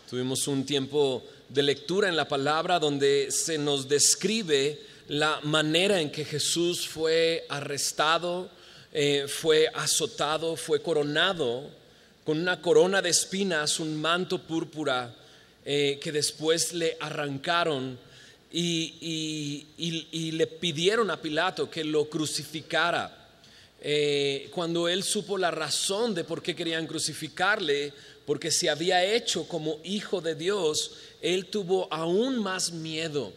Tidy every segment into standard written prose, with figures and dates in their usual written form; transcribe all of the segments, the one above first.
Tuvimos un tiempo de lectura en la palabra donde se nos describe la manera en que Jesús fue arrestado, fue azotado, fue coronado con una corona de espinas, un manto púrpura que después le arrancaron y le pidieron a Pilato que lo crucificara. Cuando él supo la razón de por qué querían crucificarle, porque se había hecho como hijo de Dios, él tuvo aún más miedo,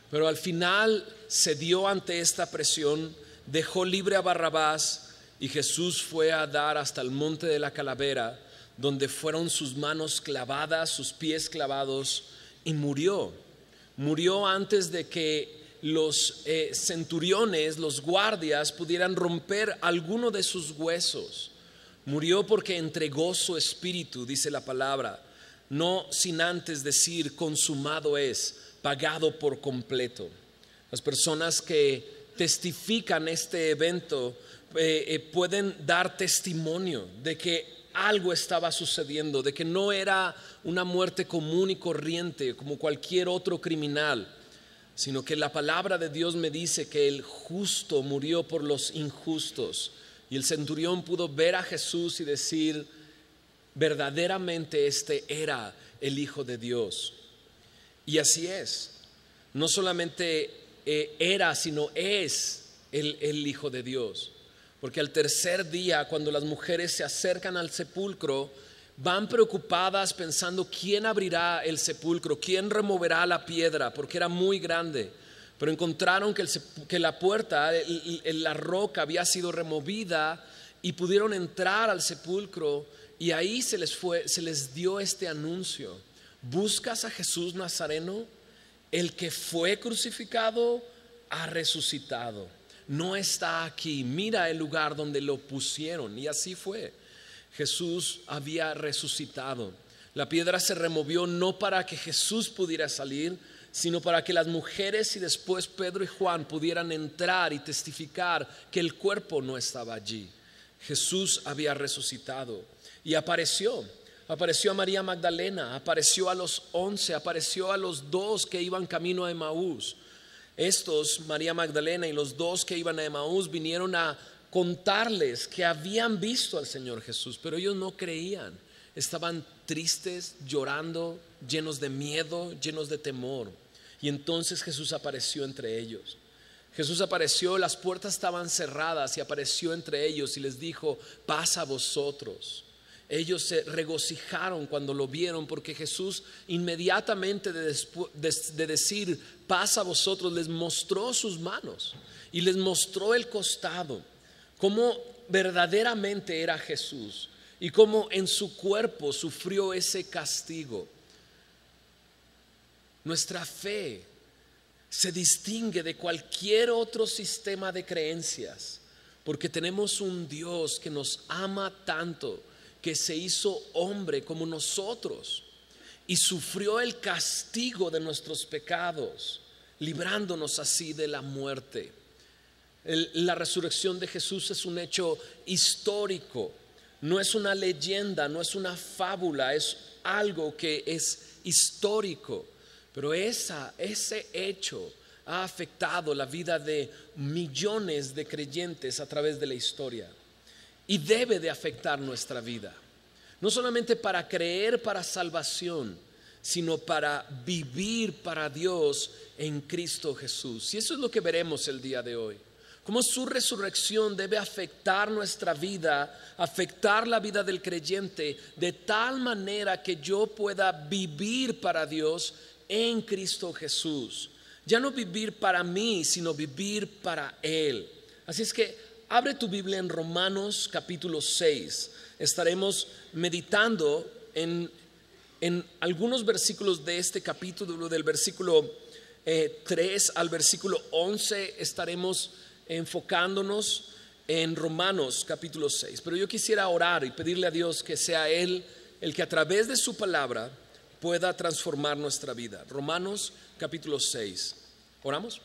pero al final cedió ante esta presión, dejó libre a Barrabás y Jesús fue a dar hasta el monte de la calavera, donde fueron sus manos clavadas, sus pies clavados, y murió antes de que los centuriones, los guardias, pudieran romper alguno de sus huesos. Murió porque entregó su espíritu, dice la palabra, no sin antes decir consumado es, pagado por completo. Las personas que testifican este evento pueden dar testimonio de que algo estaba sucediendo, de que no era una muerte común y corriente como cualquier otro criminal, sino que la palabra de Dios me dice que el justo murió por los injustos. Y el centurión pudo ver a Jesús y decir, verdaderamente este era el Hijo de Dios. Y así es, no solamente era, sino es el Hijo de Dios. Porque al tercer día, cuando las mujeres se acercan al sepulcro, van preocupadas pensando quién abrirá el sepulcro, quién removerá la piedra, porque era muy grande. Pero encontraron que la puerta, la roca había sido removida y pudieron entrar al sepulcro, y ahí se les dio este anuncio: ¿buscas a Jesús Nazareno? El que fue crucificado ha resucitado, no está aquí, mira el lugar donde lo pusieron. Y así fue, Jesús había resucitado. La piedra se removió no para que Jesús pudiera salir, sino para que las mujeres y después Pedro y Juan pudieran entrar y testificar que el cuerpo no estaba allí. Jesús había resucitado y apareció a María Magdalena, apareció a los 11, apareció a los 2 que iban camino a Emaús. Estos, María Magdalena y los 2 que iban a Emaús, vinieron a contarles que habían visto al Señor Jesús, pero ellos no creían. Estaban tristes, llorando, llenos de miedo, llenos de temor. Y entonces Jesús apareció entre ellos. Jesús apareció, las puertas estaban cerradas y apareció entre ellos y les dijo: paz a vosotros. Ellos se regocijaron cuando lo vieron, porque Jesús inmediatamente de decir paz a vosotros, les mostró sus manos y les mostró el costado, cómo verdaderamente era Jesús y cómo en su cuerpo sufrió ese castigo. Nuestra fe se distingue de cualquier otro sistema de creencias, porque tenemos un Dios que nos ama tanto, que se hizo hombre como nosotros y sufrió el castigo de nuestros pecados, librándonos así de la muerte. La resurrección de Jesús es un hecho histórico, no es una leyenda, no es una fábula, es algo que es histórico. Pero ese hecho ha afectado la vida de millones de creyentes a través de la historia, y debe de afectar nuestra vida, no solamente para creer para salvación, sino para vivir para Dios en Cristo Jesús. Y eso es lo que veremos el día de hoy, cómo su resurrección debe afectar nuestra vida, afectar la vida del creyente, de tal manera que yo pueda vivir para Dios en Cristo Jesús. Ya no vivir para mí, sino vivir para Él. Así es que abre tu Biblia en Romanos capítulo 6. Estaremos meditando en algunos versículos de este capítulo, del versículo 3 al versículo 11. Estaremos enfocándonos en Romanos capítulo 6. Pero yo quisiera orar y pedirle a Dios que sea Él el que a través de su palabra pueda transformar nuestra vida. Romanos capítulo 6. ¿Oramos?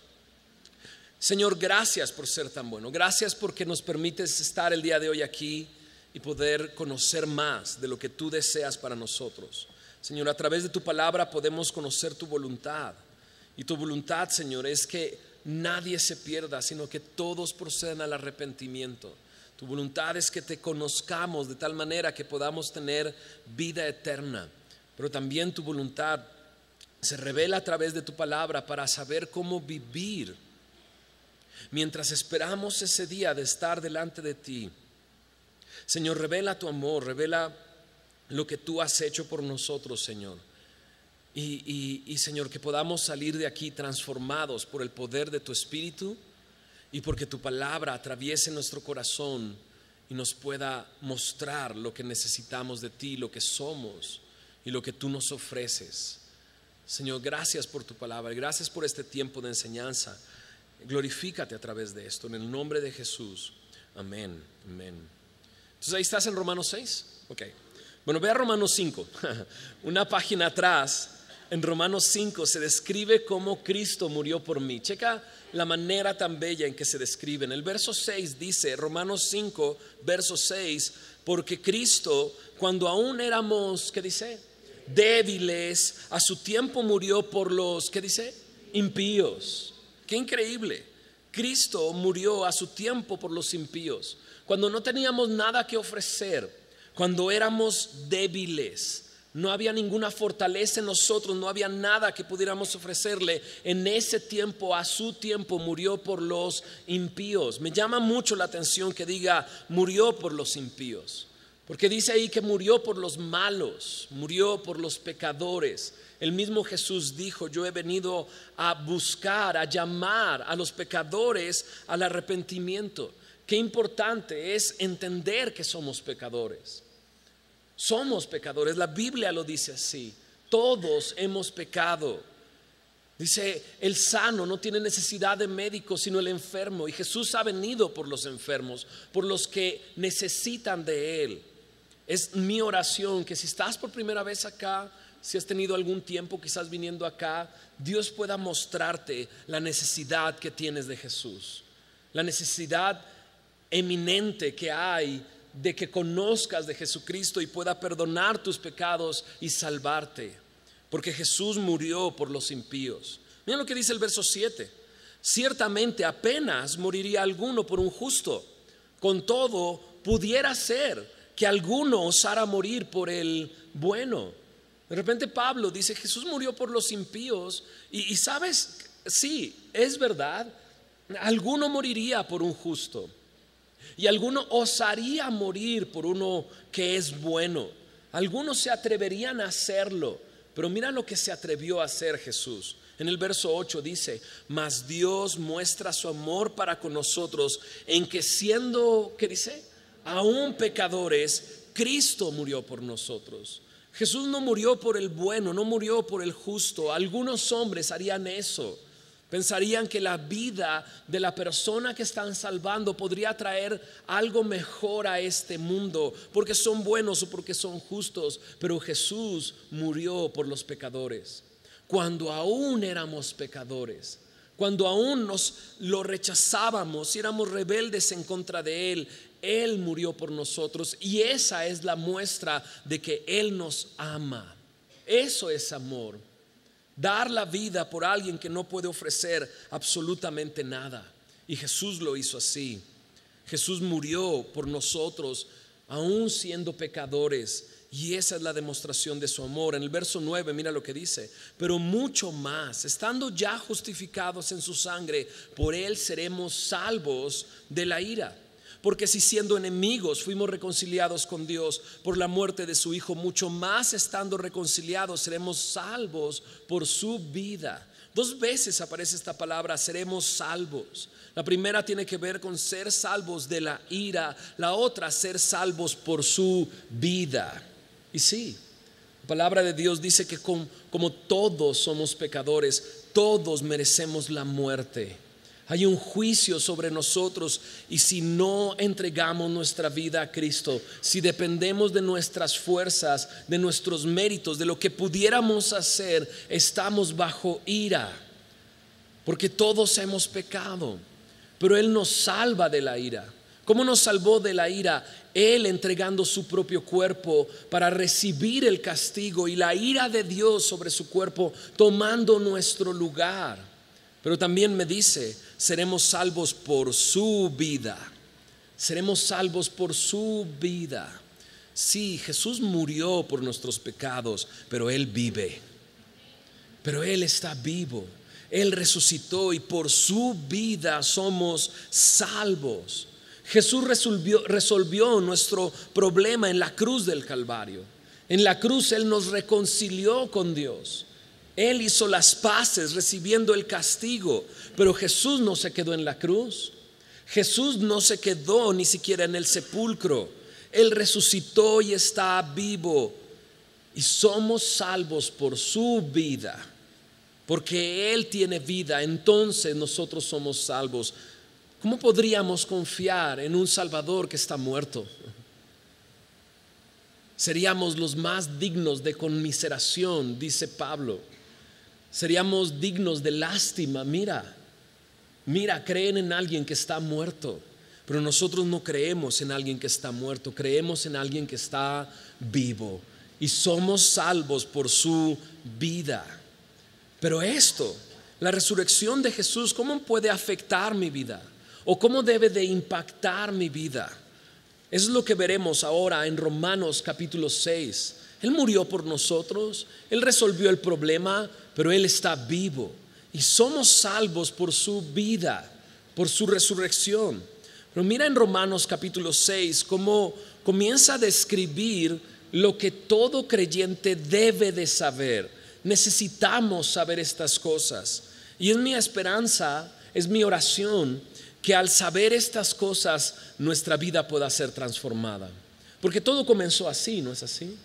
Señor, gracias por ser tan bueno. Gracias porque nos permites estar el día de hoy aquí y poder conocer más de lo que tú deseas para nosotros. Señor, a través de tu palabra podemos conocer tu voluntad. Y tu voluntad, Señor, es que nadie se pierda, sino que todos procedan al arrepentimiento. Tu voluntad es que te conozcamos de tal manera que podamos tener vida eterna. Pero también tu voluntad se revela a través de tu palabra para saber cómo vivir mientras esperamos ese día de estar delante de ti. Señor, revela tu amor, revela lo que tú has hecho por nosotros, Señor. Y Señor, que podamos salir de aquí transformados por el poder de tu Espíritu y porque tu palabra atraviese nuestro corazón y nos pueda mostrar lo que necesitamos de ti, lo que somos y lo que tú nos ofreces. Señor, gracias por tu palabra, gracias por este tiempo de enseñanza. Glorifícate a través de esto, en el nombre de Jesús. Amén, amén. Entonces ahí estás en Romanos 6. Ok. Bueno, ve a Romanos 5. Una página atrás, en Romanos 5 se describe cómo Cristo murió por mí. Checa la manera tan bella en que se describe. En el verso 6 dice, Romanos 5, verso 6, porque Cristo, cuando aún éramos, ¿qué dice? Débiles, a su tiempo murió por los, ¿qué dice? Impíos. Qué increíble. Cristo murió a su tiempo por los impíos. Cuando no teníamos nada que ofrecer, cuando éramos débiles, no había ninguna fortaleza en nosotros, no había nada que pudiéramos ofrecerle. En ese tiempo, a su tiempo, murió por los impíos. Me llama mucho la atención que diga murió por los impíos, porque dice ahí que murió por los malos, murió por los pecadores. El mismo Jesús dijo, yo he venido a buscar, a llamar a los pecadores al arrepentimiento. Qué importante es entender que somos pecadores. Somos pecadores, la Biblia lo dice así. Todos hemos pecado. Dice, el sano no tiene necesidad de médico, sino el enfermo. Y Jesús ha venido por los enfermos, por los que necesitan de Él. Es mi oración que si estás por primera vez acá, si has tenido algún tiempo quizás viniendo acá, Dios pueda mostrarte la necesidad que tienes de Jesús. La necesidad eminente que hay de que conozcas de Jesucristo y pueda perdonar tus pecados y salvarte, porque Jesús murió por los impíos. Mira lo que dice el verso 7. Ciertamente apenas moriría alguno por un justo, con todo pudiera ser que alguno osara morir por el bueno. De repente Pablo dice, Jesús murió por los impíos y sabes, sí, es verdad, alguno moriría por un justo. Y alguno osaría morir por uno que es bueno. Algunos se atreverían a hacerlo. Pero mira lo que se atrevió a hacer Jesús. En el verso 8 dice, mas Dios muestra su amor para con nosotros en que siendo, ¿qué dice? Aún pecadores, Cristo murió por nosotros. Jesús no murió por el bueno, no murió por el justo. Algunos hombres harían eso. Pensarían que la vida de la persona que están salvando podría traer algo mejor a este mundo, porque son buenos o porque son justos. Pero Jesús murió por los pecadores. Cuando aún éramos pecadores, cuando aún nos lo rechazábamos y éramos rebeldes en contra de Él, Él murió por nosotros. Y esa es la muestra de que Él nos ama. Eso es amor. Dar la vida por alguien que no puede ofrecer absolutamente nada. Y Jesús lo hizo así. Jesús murió por nosotros aún siendo pecadores. Y esa es la demostración de su amor. En el verso 9 mira lo que dice. Pero mucho más, estando ya justificados en su sangre, por Él seremos salvos de la ira. Porque si siendo enemigos fuimos reconciliados con Dios por la muerte de su Hijo, mucho más estando reconciliados seremos salvos por su vida. 2 veces aparece esta palabra, seremos salvos. La primera tiene que ver con ser salvos de la ira, la otra ser salvos por su vida. Y sí, la palabra de Dios dice que como todos somos pecadores, todos merecemos la muerte. Hay un juicio sobre nosotros y si no entregamos nuestra vida a Cristo, si dependemos de nuestras fuerzas, de nuestros méritos, de lo que pudiéramos hacer, estamos bajo ira. porque todos hemos pecado, pero Él nos salva de la ira. ¿Cómo nos salvó de la ira? Él entregando su propio cuerpo para recibir el castigo y la ira de Dios sobre su cuerpo, tomando nuestro lugar. Pero también me dice, seremos salvos por su vida. Seremos salvos por su vida. Sí, Jesús murió por nuestros pecados, pero Él vive. Pero Él está vivo. Él resucitó y por su vida somos salvos. Jesús resolvió nuestro problema en la cruz del Calvario. En la cruz Él nos reconcilió con Dios. Él hizo las paces recibiendo el castigo. Pero Jesús no se quedó en la cruz. Jesús no se quedó ni siquiera en el sepulcro. Él resucitó y está vivo. Y somos salvos por su vida. Porque Él tiene vida, entonces nosotros somos salvos. ¿Cómo podríamos confiar en un Salvador que está muerto? Seríamos los más dignos de conmiseración, dice Pablo. Seríamos dignos de lástima. Mira, creen en alguien que está muerto. Pero nosotros no creemos en alguien que está muerto, creemos en alguien que está vivo. Y somos salvos por su vida. Pero esto, la resurrección de Jesús, ¿cómo puede afectar mi vida? ¿O cómo debe de impactar mi vida? Eso es lo que veremos ahora en Romanos capítulo 6. Él murió por nosotros, Él resolvió el problema, pero Él está vivo. Y somos salvos por su vida, por su resurrección. Pero mira en Romanos capítulo 6 cómo comienza a describir lo que todo creyente debe de saber. Necesitamos saber estas cosas. Y es mi esperanza, es mi oración, que al saber estas cosas nuestra vida pueda ser transformada. Porque todo comenzó así, ¿no es así?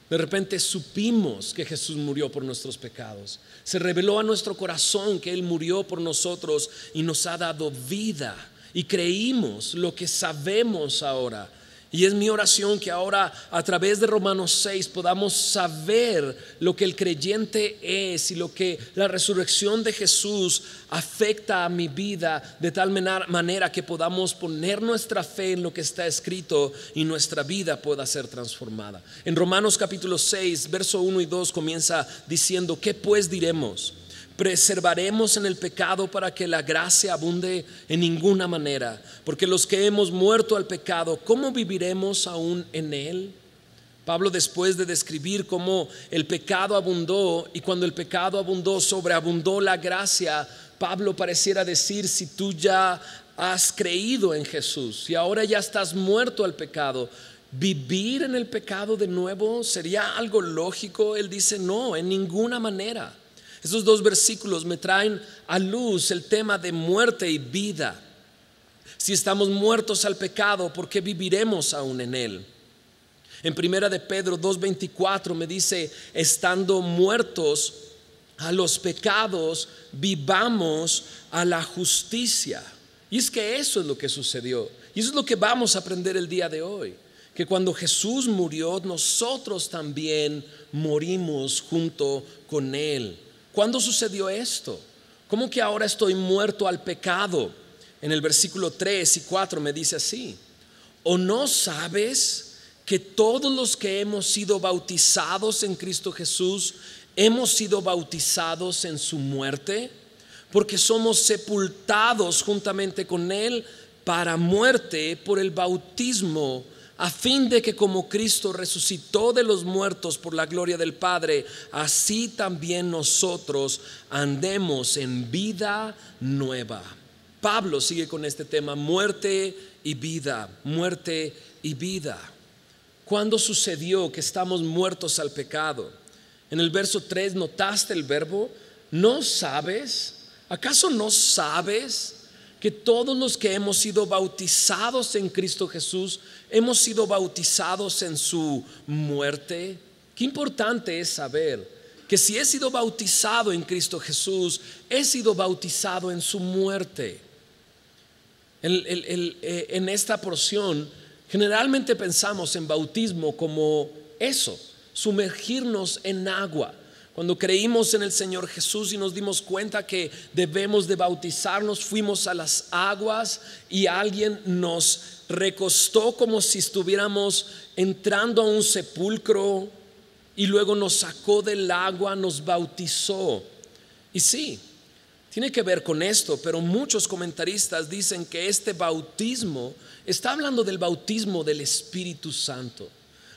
De repente supimos que Jesús murió por nuestros pecados. Se reveló a nuestro corazón que Él murió por nosotros y nos ha dado vida. Y creímos lo que sabemos ahora. Y es mi oración que ahora a través de Romanos 6 podamos saber lo que el creyente es y lo que la resurrección de Jesús afecta a mi vida de tal manera que podamos poner nuestra fe en lo que está escrito y nuestra vida pueda ser transformada. En Romanos capítulo 6, verso 1 y 2 comienza diciendo: ¿qué pues diremos? ¿Preservaremos en el pecado para que la gracia abunde? En ninguna manera, porque los que hemos muerto al pecado, ¿cómo viviremos aún en él? Pablo, después de describir cómo el pecado abundó y cuando el pecado abundó, sobreabundó la gracia, Pablo pareciera decir: si tú ya has creído en Jesús y ahora ya estás muerto al pecado, ¿vivir en el pecado de nuevo sería algo lógico? Él dice: no, en ninguna manera. Estos dos versículos me traen a luz el tema de muerte y vida. Si estamos muertos al pecado, ¿por qué viviremos aún en él? En 1 de Pedro 2:24 me dice: estando muertos a los pecados, vivamos a la justicia. Y es que eso es lo que sucedió. Y eso es lo que vamos a aprender el día de hoy. Que cuando Jesús murió, nosotros también morimos junto con Él. ¿Cuándo sucedió esto? ¿Cómo que ahora estoy muerto al pecado? En el versículo 3 y 4 me dice así: ¿o no sabes que todos los que hemos sido bautizados en Cristo Jesús hemos sido bautizados en su muerte? Porque somos sepultados juntamente con Él para muerte por el bautismo, a fin de que como Cristo resucitó de los muertos por la gloria del Padre, así también nosotros andemos en vida nueva. Pablo sigue con este tema: muerte y vida, muerte y vida. ¿Cuándo sucedió que estamos muertos al pecado? En el verso 3, ¿notaste el verbo? ¿No sabes? ¿Acaso no sabes que todos los que hemos sido bautizados en Cristo Jesús hemos sido bautizados en su muerte? Qué importante es saber que si he sido bautizado en Cristo Jesús, he sido bautizado en su muerte. En esta porción generalmente pensamos en bautismo como eso, sumergirnos en agua. Cuando creímos en el Señor Jesús y nos dimos cuenta que debemos de bautizarnos, fuimos a las aguas y alguien nos recostó como si estuviéramos entrando a un sepulcro y luego nos sacó del agua, nos bautizó. Y sí, tiene que ver con esto, pero muchos comentaristas dicen que este bautismo está hablando del bautismo del Espíritu Santo.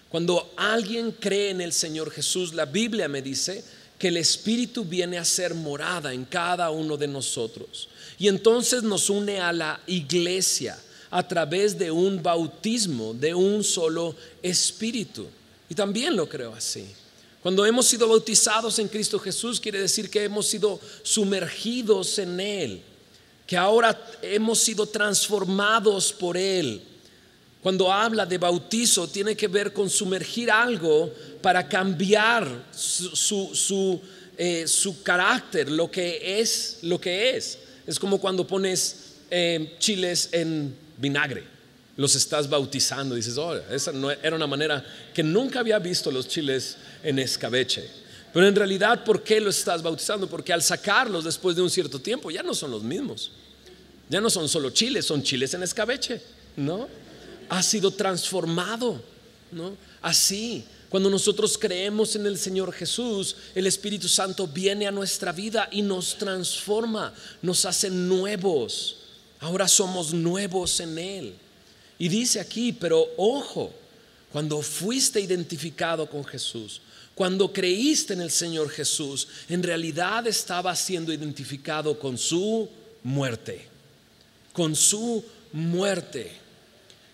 Cuando alguien cree en el Señor Jesús, la Biblia me dice que el Espíritu viene a ser morada en cada uno de nosotros. Y entonces nos une a la iglesia a través de un bautismo de un solo Espíritu. Y también lo creo así. Cuando hemos sido bautizados en Cristo Jesús, quiere decir que hemos sido sumergidos en Él, que ahora hemos sido transformados por Él. Cuando habla de bautizo, tiene que ver con sumergir algo para cambiar su carácter, lo que es. Es como cuando pones chiles en vinagre, los estás bautizando. Dices, oh, esa no era una manera que nunca había visto los chiles en escabeche. Pero en realidad, ¿por qué los estás bautizando? Porque al sacarlos después de un cierto tiempo ya no son los mismos. Ya no son solo chiles, son chiles en escabeche, ¿no? Ha sido transformado, ¿no? Así, cuando nosotros creemos en el Señor Jesús, el Espíritu Santo viene a nuestra vida y nos transforma, nos hace nuevos. Ahora somos nuevos en Él. Y dice aquí, pero ojo, cuando fuiste identificado con Jesús, cuando creíste en el Señor Jesús, en realidad estaba siendo identificado con su muerte. Con su muerte.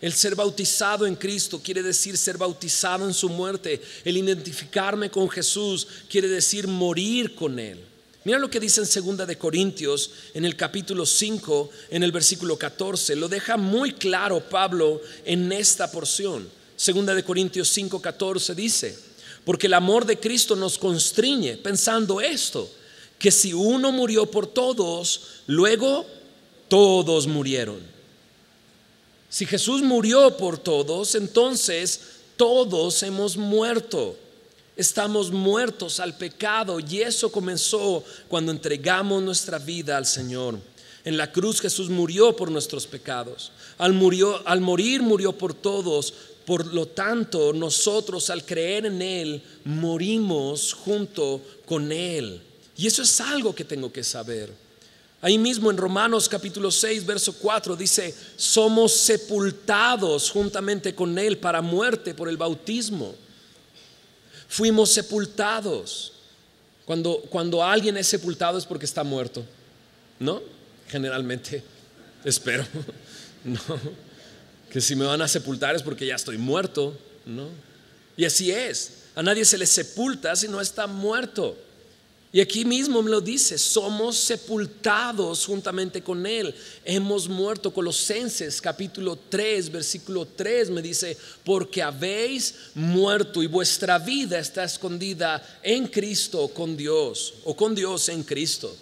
El ser bautizado en Cristo quiere decir ser bautizado en su muerte. El identificarme con Jesús quiere decir morir con Él. Mira lo que dice en 2 de Corintios, en el capítulo 5, en el versículo 14. Lo deja muy claro Pablo en esta porción. 2 de Corintios 5, 14 dice: porque el amor de Cristo nos constriñe, pensando esto, que si uno murió por todos, luego todos murieron. Si Jesús murió por todos, entonces todos hemos muerto. Estamos muertos al pecado y eso comenzó cuando entregamos nuestra vida al Señor. En la cruz Jesús murió por nuestros pecados. Al morir murió por todos. Por lo tanto, nosotros al creer en Él morimos junto con Él. Y eso es algo que tengo que saber. Ahí mismo en Romanos capítulo 6 verso 4 dice: somos sepultados juntamente con Él para muerte por el bautismo. Fuimos sepultados. Cuando alguien es sepultado es porque está muerto, ¿no? Generalmente, espero, no, que si me van a sepultar es porque ya estoy muerto, ¿no? Y así es, a nadie se le sepulta si no está muerto. Y aquí mismo me lo dice: somos sepultados juntamente con Él, hemos muerto. Colosenses capítulo 3 versículo 3 me dice: porque habéis muerto y vuestra vida está escondida en Cristo con Dios, o con Dios en Cristo.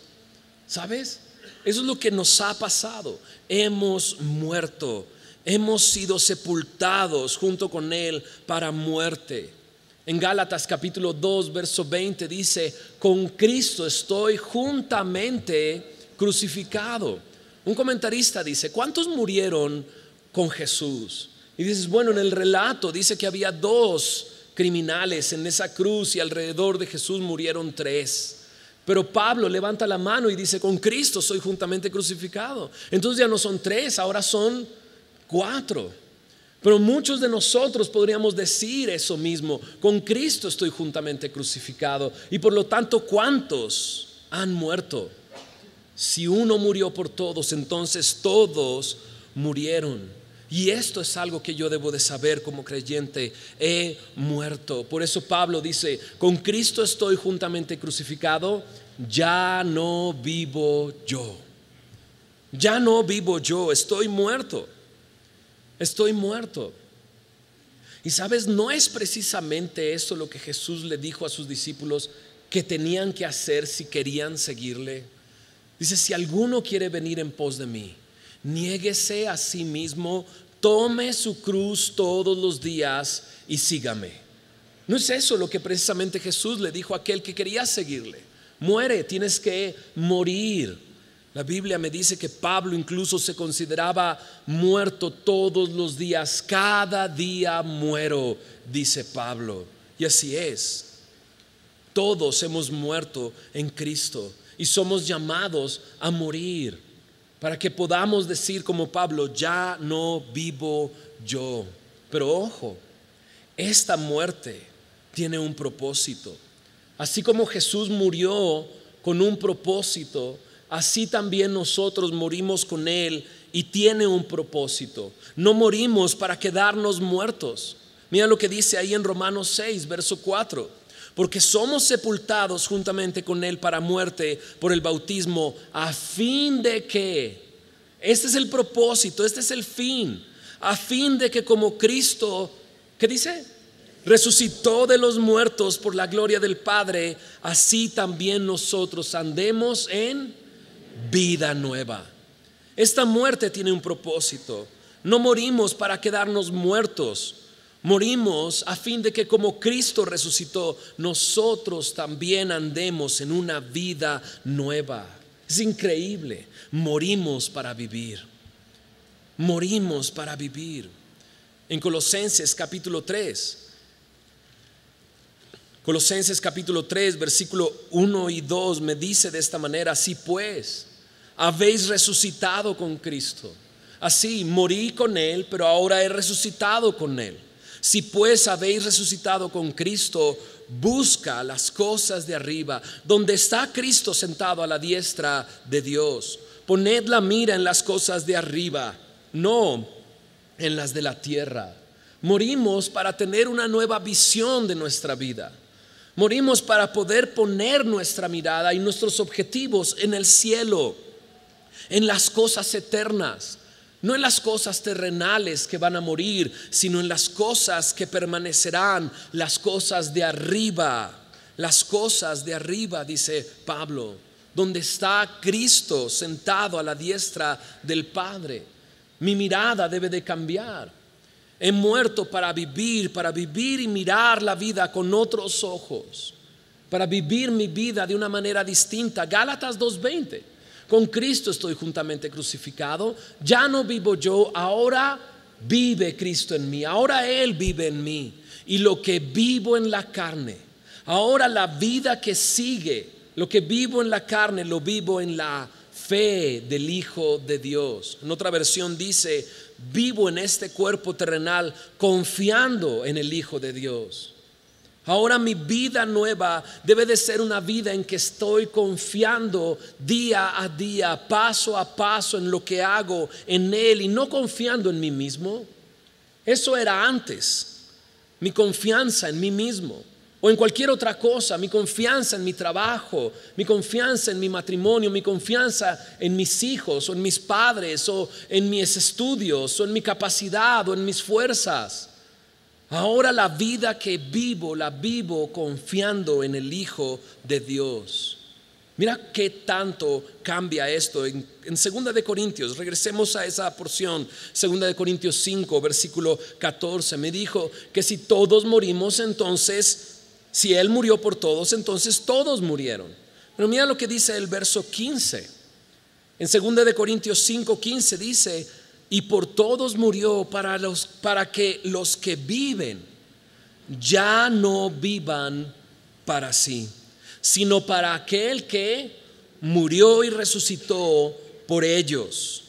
¿Sabes? Eso es lo que nos ha pasado. Hemos muerto, hemos sido sepultados junto con Él para muerte. En Gálatas capítulo 2 verso 20 dice: con Cristo estoy juntamente crucificado. Un comentarista dice: ¿cuántos murieron con Jesús? Y dices, bueno, en el relato dice que había 2 criminales en esa cruz y alrededor de Jesús murieron 3. Pero Pablo levanta la mano y dice: con Cristo soy juntamente crucificado. Entonces ya no son 3, ahora son 4. Pero muchos de nosotros podríamos decir eso mismo: con Cristo estoy juntamente crucificado. Y por lo tanto, ¿cuántos han muerto? Si uno murió por todos, entonces todos murieron. Y esto es algo que yo debo de saber como creyente: he muerto. Por eso Pablo dice: con Cristo estoy juntamente crucificado, ya no vivo yo. Ya no vivo yo, estoy muerto. Estoy muerto. Y sabes, no es precisamente eso lo que Jesús le dijo a sus discípulos que tenían que hacer si querían seguirle. Dice: si alguno quiere venir en pos de mí, niéguese a sí mismo, tome su cruz todos los días y sígame. No es eso lo que precisamente Jesús le dijo a aquel que quería seguirle. Muere, tienes que morir. La Biblia me dice que Pablo incluso se consideraba muerto todos los días. Cada día muero, dice Pablo. Y así es. Todos hemos muerto en Cristo y somos llamados a morir para que podamos decir como Pablo, ya no vivo yo. Pero ojo, esta muerte tiene un propósito. Así como Jesús murió con un propósito, así también nosotros morimos con Él y tiene un propósito. No morimos para quedarnos muertos. Mira lo que dice ahí en Romanos 6, verso 4. Porque somos sepultados juntamente con Él para muerte por el bautismo, a fin de que, este es el propósito, este es el fin, a fin de que como Cristo, ¿qué dice? Resucitó de los muertos por la gloria del Padre, así también nosotros andemos en vida nueva. Esta muerte tiene un propósito. No morimos para quedarnos muertos. Morimos a fin de que como Cristo resucitó, nosotros también andemos en una vida nueva. Es increíble. Morimos para vivir. Morimos para vivir. En Colosenses capítulo 3, versículo 1 y 2 me dice de esta manera: así pues, habéis resucitado con Cristo. Así, morí con Él, pero ahora he resucitado con Él. Si pues habéis resucitado con Cristo, busca las cosas de arriba, donde está Cristo sentado a la diestra de Dios. Poned la mira en las cosas de arriba, no en las de la tierra. Morimos para tener una nueva visión de nuestra vida. Morimos para poder poner nuestra mirada y nuestros objetivos en el cielo, en las cosas eternas. No en las cosas terrenales que van a morir, sino en las cosas que permanecerán, las cosas de arriba. Las cosas de arriba, dice Pablo, donde está Cristo sentado a la diestra del Padre. Mi mirada debe de cambiar. He muerto para vivir y mirar la vida con otros ojos, para vivir mi vida de una manera distinta. Gálatas 2:20. Con Cristo estoy juntamente crucificado. Ya no vivo yo, ahora vive Cristo en mí. Ahora Él vive en mí. Y lo que vivo en la carne, ahora la vida que sigue, lo que vivo en la carne, lo vivo en la fe del Hijo de Dios. En otra versión dice: vivo en este cuerpo terrenal confiando en el Hijo de Dios. Ahora mi vida nueva debe de ser una vida en que estoy confiando día a día, paso a paso en lo que hago en Él y no confiando en mí mismo. Eso era antes, mi confianza en mí mismo o en cualquier otra cosa, mi confianza en mi trabajo, mi confianza en mi matrimonio, mi confianza en mis hijos o en mis padres o en mis estudios o en mi capacidad o en mis fuerzas. Ahora la vida que vivo, la vivo confiando en el Hijo de Dios. Mira qué tanto cambia esto. En 2 de Corintios, regresemos a esa porción, 2 de Corintios 5, versículo 14, me dijo que si todos morimos, entonces, si Él murió por todos, entonces todos murieron. Pero mira lo que dice el verso 15. En 2 de Corintios 5, 15 dice: y por todos murió para que los que viven ya no vivan para sí, sino para aquel que murió y resucitó por ellos.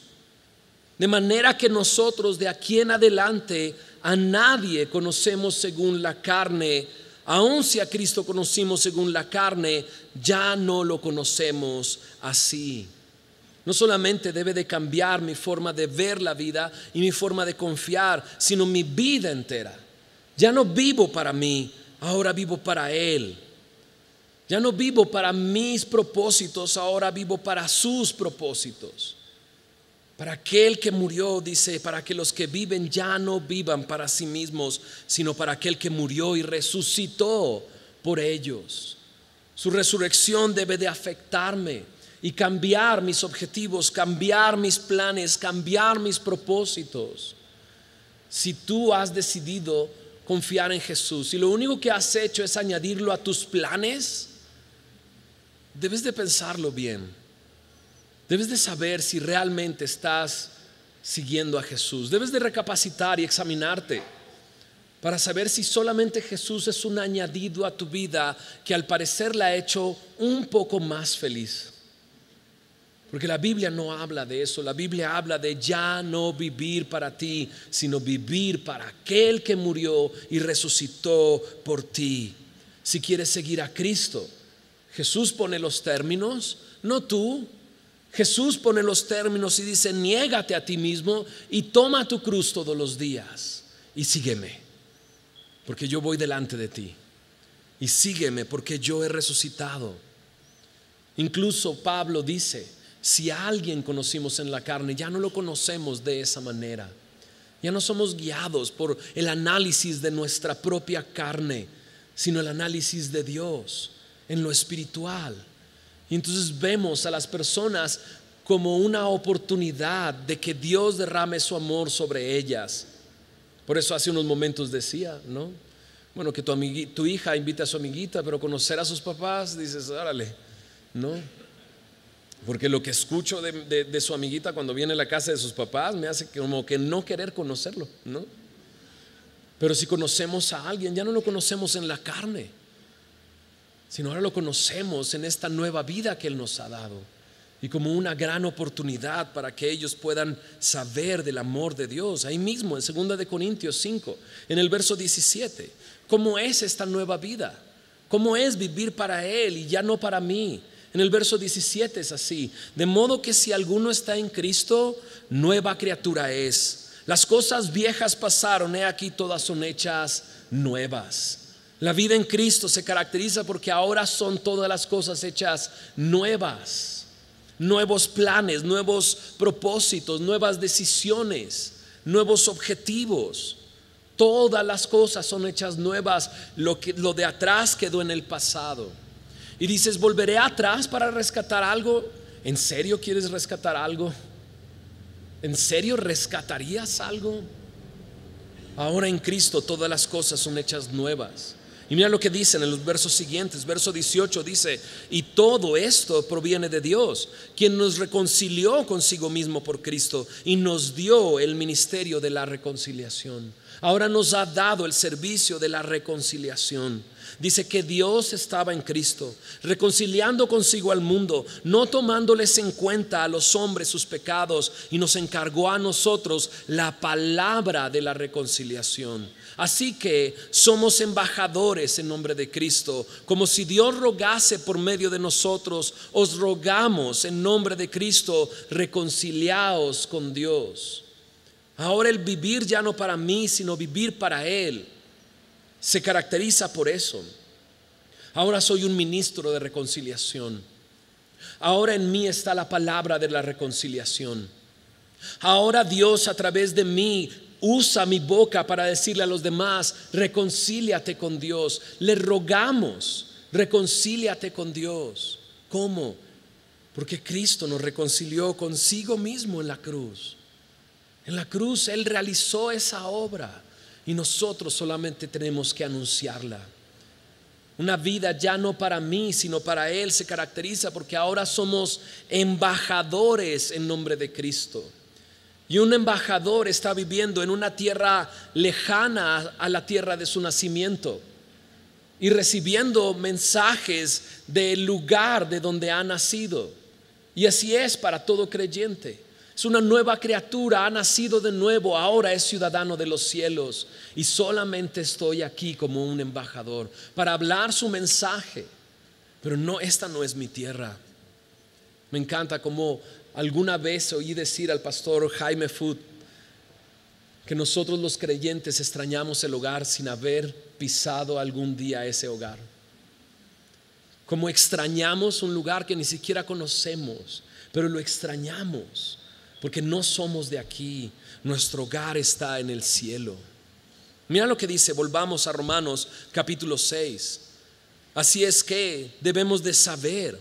De manera que nosotros de aquí en adelante a nadie conocemos según la carne. Aun si a Cristo conocimos según la carne, ya no lo conocemos así. No solamente debe de cambiar mi forma de ver la vida y mi forma de confiar, sino mi vida entera. Ya no vivo para mí, ahora vivo para Él. Ya no vivo para mis propósitos, ahora vivo para sus propósitos. Para aquel que murió, dice, para que los que viven ya no vivan para sí mismos, sino para aquel que murió y resucitó por ellos. Su resurrección debe de afectarme y cambiar mis objetivos, cambiar mis planes, cambiar mis propósitos. Si tú has decidido confiar en Jesús y lo único que has hecho es añadirlo a tus planes, debes de pensarlo bien. Debes de saber si realmente estás siguiendo a Jesús. Debes de recapacitar y examinarte para saber si solamente Jesús es un añadido a tu vida que al parecer la ha hecho un poco más feliz. Porque la Biblia no habla de eso. La Biblia habla de ya no vivir para ti, sino vivir para aquel que murió y resucitó por ti. Si quieres seguir a Cristo, Jesús pone los términos, no tú. Jesús pone los términos y dice: niégate a ti mismo y toma tu cruz todos los días y sígueme, porque yo voy delante de ti, y sígueme porque yo he resucitado. Incluso Pablo dice: si a alguien conocimos en la carne, ya no lo conocemos de esa manera. Ya no somos guiados por el análisis de nuestra propia carne, sino el análisis de Dios en lo espiritual. Y entonces vemos a las personas como una oportunidad de que Dios derrame su amor sobre ellas. Por eso hace unos momentos decía, ¿no? Bueno, que tu hija invita a su amiguita, pero conocer a sus papás, dices, órale, ¿no? Porque lo que escucho de su amiguita cuando viene a la casa de sus papás me hace como que no querer conocerlo, ¿no? Pero si conocemos a alguien, ya no lo conocemos en la carne, sino ahora lo conocemos en esta nueva vida que Él nos ha dado, y como una gran oportunidad para que ellos puedan saber del amor de Dios. Ahí mismo en 2 de Corintios 5, en el verso 17, ¿cómo es esta nueva vida? ¿Cómo es vivir para Él y ya no para mí? En el verso 17 es así: de modo que si alguno está en Cristo, nueva criatura es. Las cosas viejas pasaron, he aquí todas son hechas nuevas. La vida en Cristo se caracteriza porque ahora son todas las cosas hechas nuevas. Nuevos planes, nuevos propósitos, nuevas decisiones, nuevos objetivos. Todas las cosas son hechas nuevas. Lo de atrás quedó en el pasado. Y dices: ¿volveré atrás para rescatar algo? ¿En serio quieres rescatar algo? ¿En serio rescatarías algo? Ahora en Cristo todas las cosas son hechas nuevas. Y mira lo que dicen en los versos siguientes. Verso 18 dice: y todo esto proviene de Dios, quien nos reconcilió consigo mismo por Cristo y nos dio el ministerio de la reconciliación. Ahora nos ha dado el servicio de la reconciliación. Dice que Dios estaba en Cristo, reconciliando consigo al mundo, no tomándoles en cuenta a los hombres sus pecados, y nos encargó a nosotros la palabra de la reconciliación. Así que somos embajadores en nombre de Cristo, como si Dios rogase por medio de nosotros. Os rogamos en nombre de Cristo, reconciliaos con Dios. Ahora el vivir ya no para mí, sino vivir para Él, se caracteriza por eso. Ahora soy un ministro de reconciliación. Ahora en mí está la palabra de la reconciliación. Ahora Dios a través de mí usa mi boca para decirle a los demás: reconcíliate con Dios. Le rogamos: reconcíliate con Dios. ¿Cómo? Porque Cristo nos reconcilió consigo mismo en la cruz. En la cruz Él realizó esa obra y nosotros solamente tenemos que anunciarla. Una vida ya no para mí, sino para Él se caracteriza porque ahora somos embajadores en nombre de Cristo. Y un embajador está viviendo en una tierra lejana a la tierra de su nacimiento y recibiendo mensajes del lugar de donde ha nacido. Y así es para todo creyente. Es una nueva criatura, ha nacido de nuevo, ahora es ciudadano de los cielos. Y solamente estoy aquí como un embajador para hablar su mensaje. Pero no, esta no es mi tierra. Me encanta como alguna vez oí decir al pastor Jaime Foot que nosotros los creyentes extrañamos el hogar sin haber pisado algún día ese hogar. Como extrañamos un lugar que ni siquiera conocemos, pero lo extrañamos. Porque no somos de aquí, nuestro hogar está en el cielo. Mira lo que dice, volvamos a Romanos capítulo 6. Así es que debemos de saber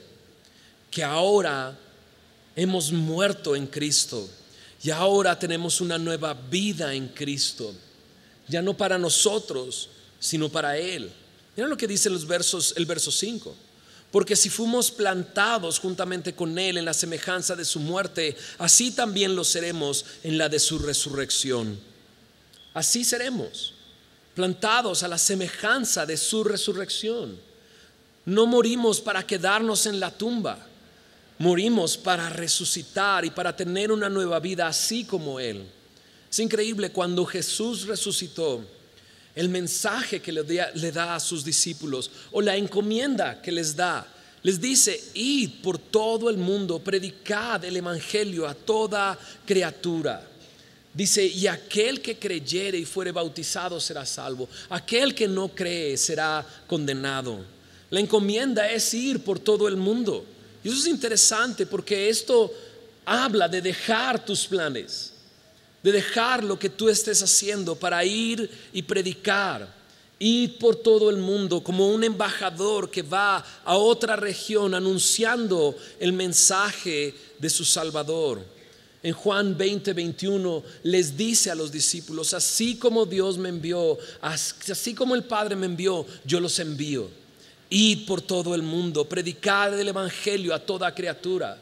que ahora hemos muerto en Cristo y ahora tenemos una nueva vida en Cristo. ya no para nosotros, sino para Él. Mira lo que dice el verso 5. Porque si fuimos plantados juntamente con Él en la semejanza de su muerte, así también lo seremos en la de su resurrección. Así seremos, plantados a la semejanza de su resurrección. No morimos para quedarnos en la tumba, morimos para resucitar y para tener una nueva vida así como Él. Es increíble, cuando Jesús resucitó, el mensaje que le da a sus discípulos, o la encomienda que les da, les dice: id por todo el mundo, predicad el evangelio a toda criatura. Dice: y aquel que creyere y fuere bautizado será salvo, aquel que no cree será condenado. La encomienda es ir por todo el mundo. Y eso es interesante, porque esto habla de dejar tus planes, de dejar lo que tú estés haciendo para ir y predicar, ir por todo el mundo como un embajador que va a otra región anunciando el mensaje de su Salvador. En Juan 20:21 les dice a los discípulos: así como Dios me envió, así como el Padre me envió, yo los envío. Id por todo el mundo, predicar el evangelio a toda criatura.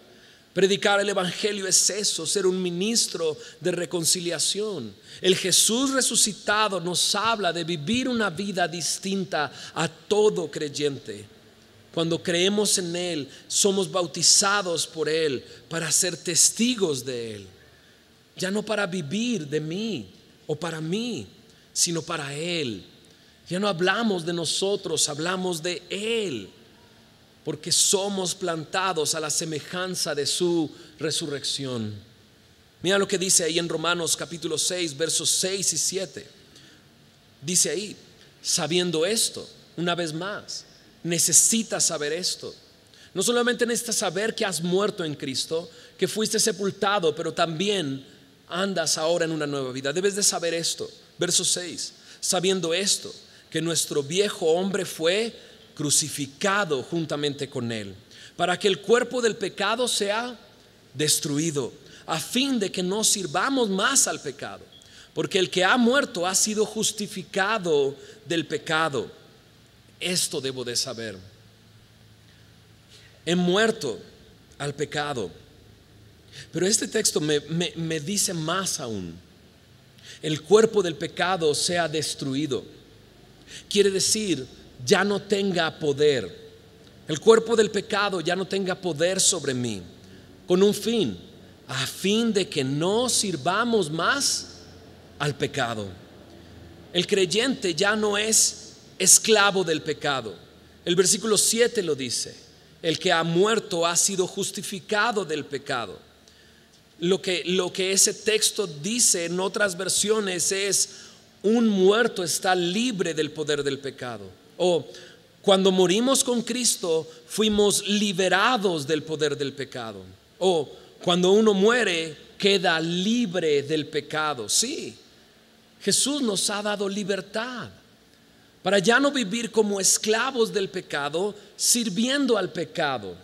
Predicar el evangelio es eso, ser un ministro de reconciliación. El Jesús resucitado nos habla de vivir una vida distinta a todo creyente. Cuando creemos en Él, somos bautizados por Él para ser testigos de Él. Ya no para vivir de mí o para mí, sino para Él. Ya no hablamos de nosotros, hablamos de Él, porque somos plantados a la semejanza de su resurrección. Mira lo que dice ahí en Romanos capítulo 6, versos 6 y 7. Dice ahí: sabiendo esto, una vez más, necesitas saber esto. No solamente necesitas saber que has muerto en Cristo, que fuiste sepultado, pero también andas ahora en una nueva vida. Debes de saber esto. Verso 6: sabiendo esto, que nuestro viejo hombre fue crucificado juntamente con Él, para que el cuerpo del pecado sea destruido, a fin de que no sirvamos más al pecado, porque el que ha muerto ha sido justificado del pecado. Esto debo de saber: he muerto al pecado. Pero este texto me dice más aún: el cuerpo del pecado sea destruido. Quiere decir, ya no tenga poder. El cuerpo del pecado ya no tenga poder sobre mí, con un fin, a fin de que no sirvamos más al pecado. El creyente ya no es esclavo del pecado. El versículo 7 lo dice: el que ha muerto ha sido justificado del pecado. Lo que ese texto dice en otras versiones es: un muerto está libre del poder del pecado. O cuando morimos con Cristo, fuimos liberados del poder del pecado. O cuando uno muere, queda libre del pecado. Sí, Jesús nos ha dado libertad para ya no vivir como esclavos del pecado, sirviendo al pecado.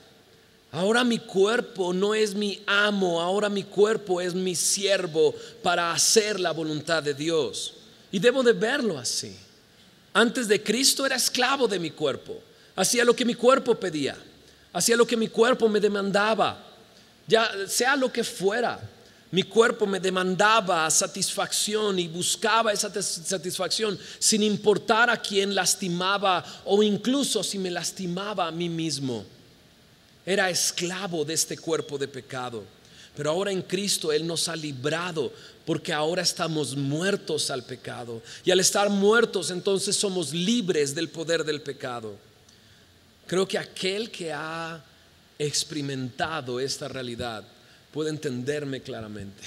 Ahora mi cuerpo no es mi amo, ahora mi cuerpo es mi siervo para hacer la voluntad de Dios. Y debo de verlo así. Antes de Cristo era esclavo de mi cuerpo, hacía lo que mi cuerpo pedía, hacía lo que mi cuerpo me demandaba, ya sea lo que fuera. Mi cuerpo me demandaba satisfacción y buscaba esa satisfacción sin importar a quién lastimaba, o incluso si me lastimaba a mí mismo. Era esclavo de este cuerpo de pecado. Pero ahora en Cristo Él nos ha librado, porque ahora estamos muertos al pecado. Y al estar muertos, entonces somos libres del poder del pecado. Creo que aquel que ha experimentado esta realidad puede entenderme claramente.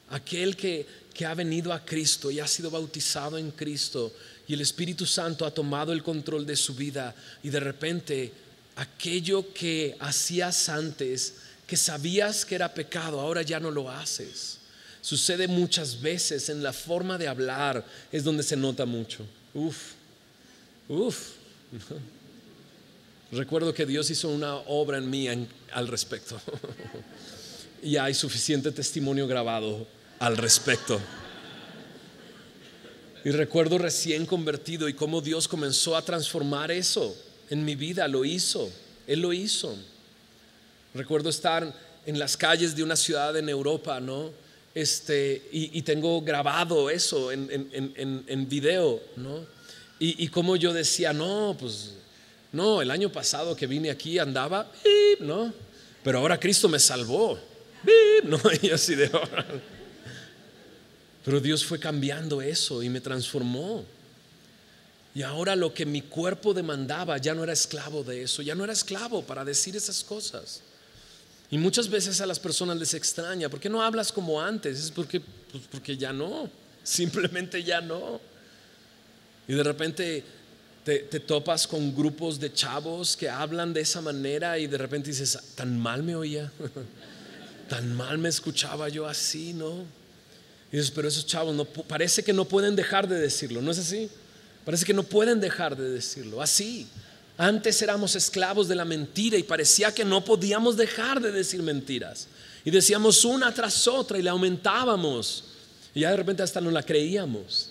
Aquel que ha venido a Cristo y ha sido bautizado en Cristo, y el Espíritu Santo ha tomado el control de su vida, y de repente aquello que hacías antes, que sabías que era pecado, ahora ya no lo haces. Sucede muchas veces en la forma de hablar, es donde se nota mucho. Recuerdo que Dios hizo una obra en mí al respecto. Y hay suficiente testimonio grabado al respecto. Y recuerdo recién convertido y cómo Dios comenzó a transformar eso en mi vida. Lo hizo, Él lo hizo. Recuerdo estar en las calles de una ciudad en Europa, ¿no? Y tengo grabado eso en video, ¿no? Y como yo decía, no, pues no, el año pasado que vine aquí andaba, ¿no? Pero ahora Cristo me salvó, ¿no? Y así de ahora. Pero Dios fue cambiando eso y me transformó. Y ahora lo que mi cuerpo demandaba, ya no era esclavo de eso, ya no era esclavo para decir esas cosas. Y muchas veces a las personas les extraña, ¿por qué no hablas como antes? Es porque ya no, simplemente ya no. Y de repente te topas con grupos de chavos que hablan de esa manera y de repente dices, tan mal me oía, tan mal me escuchaba yo así, ¿no? Y dices, pero esos chavos parece que no pueden dejar de decirlo, ¿no es así? Parece que no pueden dejar de decirlo, así. Antes éramos esclavos de la mentira y parecía que no podíamos dejar de decir mentiras. Y decíamos una tras otra y la aumentábamos. Y ya de repente hasta no la creíamos.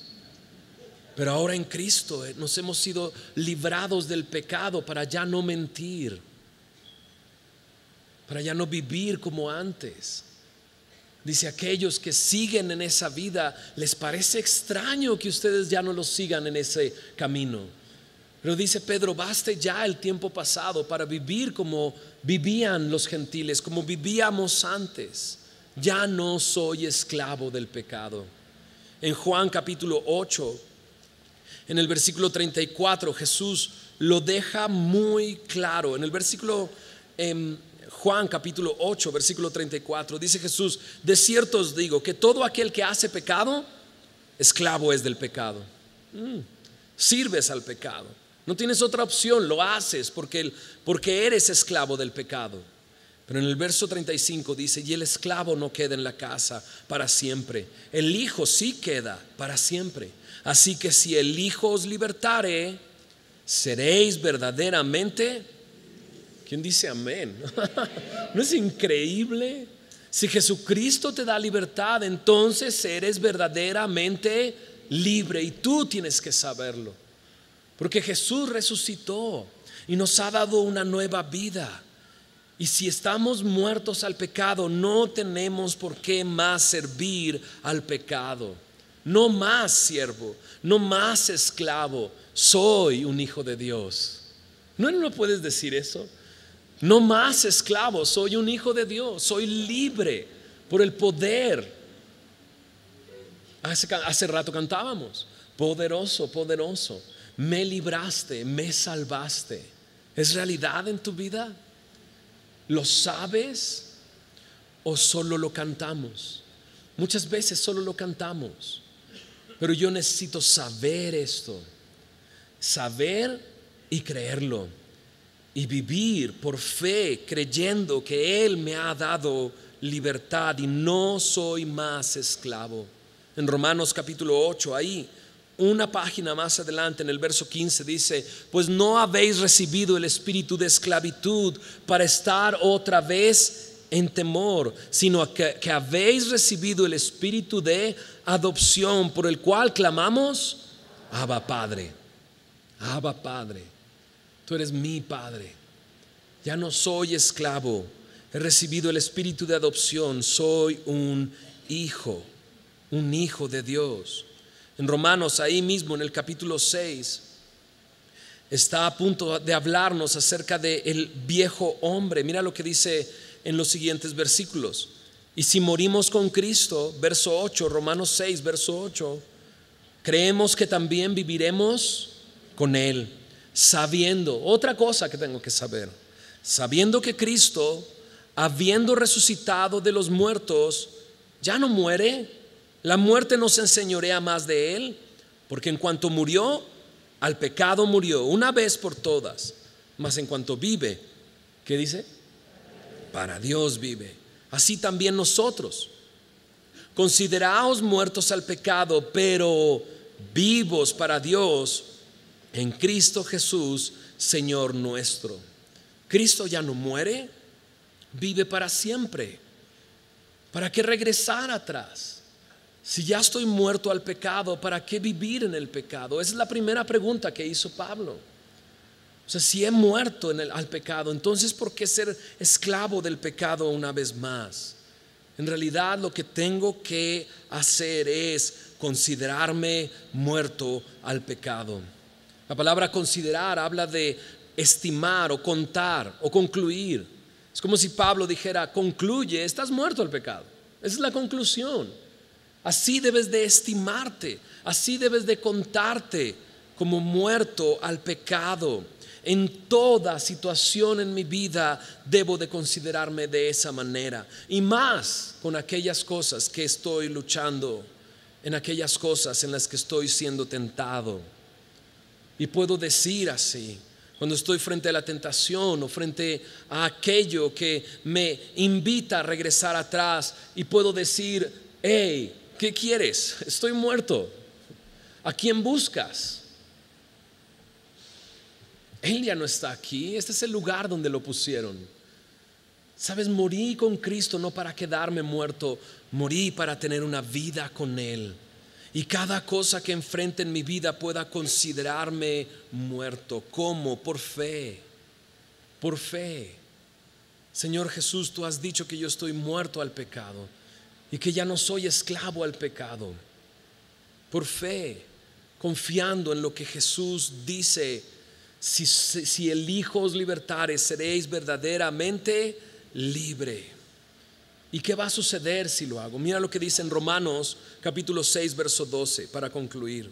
Pero ahora en Cristo nos hemos sido librados del pecado para ya no mentir, para ya no vivir como antes. Dice, aquellos que siguen en esa vida, les parece extraño que ustedes ya no los sigan en ese camino. Pero dice Pedro, baste ya el tiempo pasado para vivir como vivían los gentiles, como vivíamos antes. Ya no soy esclavo del pecado. En Juan capítulo 8, en el versículo 34, Jesús lo deja muy claro. En el versículo Juan capítulo 8, versículo 34, dice Jesús, de cierto os digo que todo aquel que hace pecado, esclavo es del pecado. Sirves al pecado. No tienes otra opción, lo haces porque eres esclavo del pecado. Pero en el verso 35 dice, y el esclavo no queda en la casa para siempre, el Hijo sí queda para siempre. Así que si el Hijo os libertare, seréis verdaderamente. ¿Quién dice amén? ¿No es increíble? Si Jesucristo te da libertad, entonces eres verdaderamente libre y tú tienes que saberlo. Porque Jesús resucitó y nos ha dado una nueva vida. Y si estamos muertos al pecado, no tenemos por qué más servir al pecado. No más siervo, no más esclavo. Soy un hijo de Dios. ¿No puedes decir eso? No más esclavo, soy un hijo de Dios. Soy libre por el poder. Hace rato cantábamos, poderoso, poderoso. Me libraste, me salvaste. ¿Es realidad en tu vida? ¿Lo sabes o solo lo cantamos? Muchas veces solo lo cantamos, pero yo necesito saber esto, saber y creerlo, y vivir por fe creyendo que Él me ha dado libertad y no soy más esclavo. En Romanos capítulo 8, ahí una página más adelante, en el verso 15 dice, pues no habéis recibido el espíritu de esclavitud para estar otra vez en temor, sino que habéis recibido el espíritu de adopción, por el cual clamamos, Abba Padre. Abba Padre, tú eres mi Padre. Ya no soy esclavo, he recibido el espíritu de adopción, soy un hijo de Dios. En Romanos, ahí mismo en el capítulo 6, está a punto de hablarnos acerca del viejo hombre. Mira lo que dice en los siguientes versículos. Y si morimos con Cristo, verso 8, Romanos 6, verso 8, creemos que también viviremos con Él, sabiendo, otra cosa que tengo que saber, sabiendo que Cristo, habiendo resucitado de los muertos, ya no muere. La muerte no se enseñorea más de Él, porque en cuanto murió, al pecado murió una vez por todas. Mas en cuanto vive, ¿qué dice? Para Dios vive. Así también nosotros. Consideraos muertos al pecado, pero vivos para Dios en Cristo Jesús, Señor nuestro. Cristo ya no muere, vive para siempre. ¿Para qué regresar atrás? Si ya estoy muerto al pecado, ¿para qué vivir en el pecado? Esa es la primera pregunta que hizo Pablo. O sea, si he muerto al pecado, entonces ¿por qué ser esclavo del pecado una vez más? En realidad lo que tengo que hacer es considerarme muerto al pecado. La palabra considerar habla de estimar o contar o concluir. Es como si Pablo dijera: concluye, estás muerto al pecado. Esa es la conclusión. Así debes de estimarte, así debes de contarte como muerto al pecado. En toda situación en mi vida debo de considerarme de esa manera, y más con aquellas cosas que estoy luchando, en aquellas cosas en las que estoy siendo tentado. Y puedo decir así, cuando estoy frente a la tentación o frente a aquello que me invita a regresar atrás, y puedo decir: hey, ¿qué quieres? Estoy muerto. ¿A quién buscas? Él ya no está aquí. Este es el lugar donde lo pusieron. Sabes, morí con Cristo no para quedarme muerto, morí para tener una vida con Él. Y cada cosa que enfrente en mi vida pueda considerarme muerto. ¿Cómo? Por fe. Por fe. Señor Jesús, tú has dicho que yo estoy muerto al pecado y que ya no soy esclavo al pecado. Por fe, confiando en lo que Jesús dice: si el Hijo os libertare, seréis verdaderamente libre. ¿Y qué va a suceder si lo hago? Mira lo que dice en Romanos capítulo 6 verso 12, para concluir.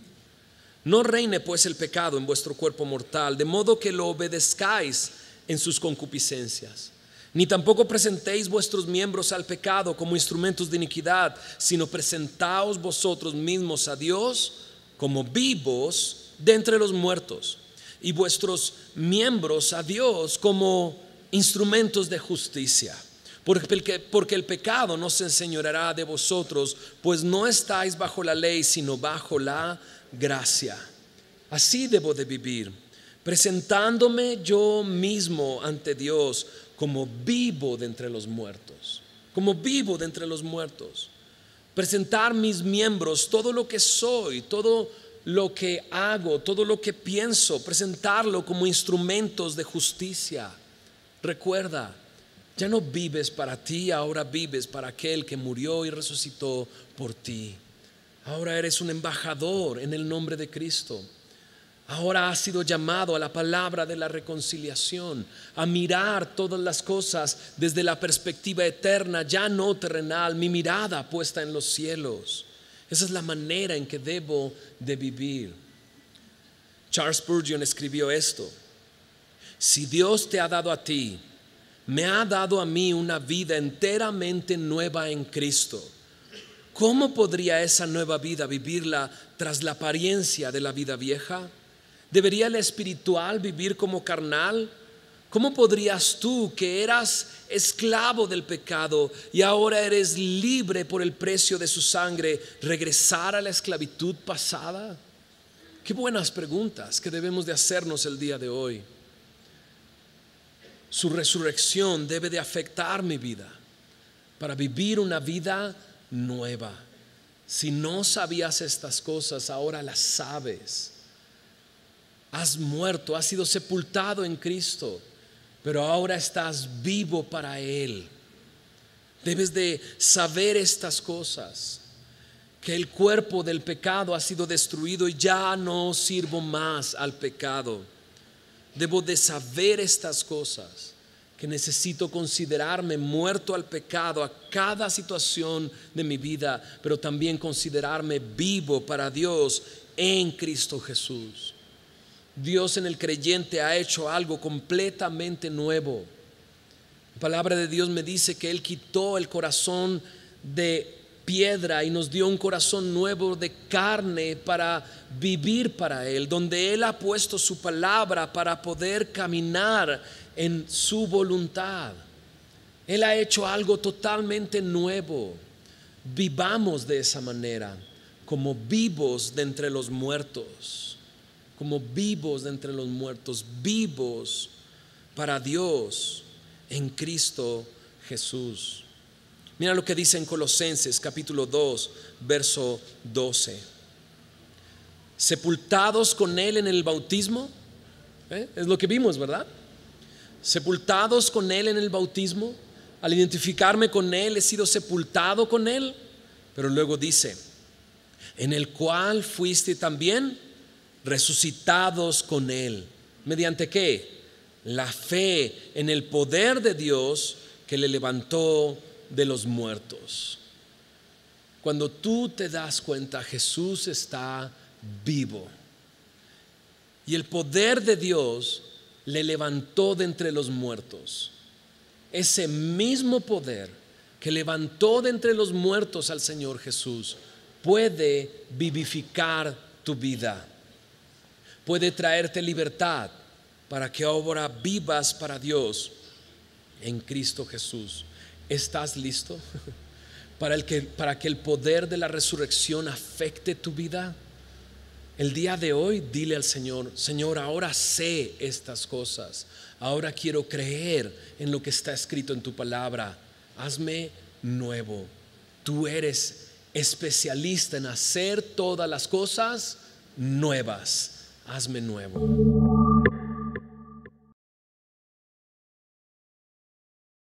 No reine pues el pecado en vuestro cuerpo mortal, de modo que lo obedezcáis en sus concupiscencias. Ni tampoco presentéis vuestros miembros al pecado como instrumentos de iniquidad, sino presentaos vosotros mismos a Dios como vivos de entre los muertos, y vuestros miembros a Dios como instrumentos de justicia. Porque el pecado no se enseñoreará de vosotros, pues no estáis bajo la ley, sino bajo la gracia. Así debo de vivir, presentándome yo mismo ante Dios como vivo de entre los muertos. Como vivo de entre los muertos. Presentar mis miembros, todo lo que soy, todo lo que hago, todo lo que pienso, presentarlo como instrumentos de justicia. Recuerda, ya no vives para ti, ahora vives para aquel que murió y resucitó por ti. Ahora eres un embajador en el nombre de Cristo. Ahora has sido llamado a la palabra de la reconciliación, a mirar todas las cosas desde la perspectiva eterna, ya no terrenal, mi mirada puesta en los cielos. Esa es la manera en que debo de vivir. Charles Spurgeon escribió esto: si Dios te ha dado a ti, me ha dado a mí una vida enteramente nueva en Cristo. ¿Cómo podría esa nueva vida vivirla tras la apariencia de la vida vieja? ¿Debería el espiritual vivir como carnal? ¿Cómo podrías tú, que eras esclavo del pecado y ahora eres libre por el precio de su sangre, regresar a la esclavitud pasada? Qué buenas preguntas que debemos de hacernos el día de hoy. Su resurrección debe de afectar mi vida para vivir una vida nueva. Si no sabías estas cosas, ahora las sabes. Has muerto, has sido sepultado en Cristo, pero ahora estás vivo para Él. Debes de saber estas cosas, que el cuerpo del pecado ha sido destruido y ya no sirvo más al pecado. Debo de saber estas cosas, que necesito considerarme muerto al pecado a cada situación de mi vida, pero también considerarme vivo para Dios en Cristo Jesús. Dios en el creyente ha hecho algo completamente nuevo. La palabra de Dios me dice que Él quitó el corazón de piedra y nos dio un corazón nuevo de carne para vivir para Él, donde Él ha puesto su palabra para poder caminar en su voluntad. Él ha hecho algo totalmente nuevo. Vivamos de esa manera, como vivos de entre los muertos. Como vivos de entre los muertos, vivos para Dios en Cristo Jesús. Mira lo que dice en Colosenses capítulo 2, verso 12. Sepultados con Él en el bautismo, es lo que vimos, ¿verdad? Sepultados con Él en el bautismo. Al identificarme con Él he sido sepultado con Él. Pero luego dice, en el cual fuiste también resucitados con Él. ¿Mediante qué? La fe en el poder de Dios que le levantó de los muertos. Cuando tú te das cuenta, Jesús está vivo y el poder de Dios le levantó de entre los muertos. Ese mismo poder que levantó de entre los muertos al Señor Jesús puede vivificar tu vida, puede traerte libertad para que ahora vivas para Dios en Cristo Jesús. ¿Estás listo para que el poder de la resurrección afecte tu vida? El día de hoy dile al Señor: Señor, ahora sé estas cosas, ahora quiero creer en lo que está escrito en tu palabra. Hazme nuevo. Tú eres especialista en hacer todas las cosas nuevas. Hazme nuevo.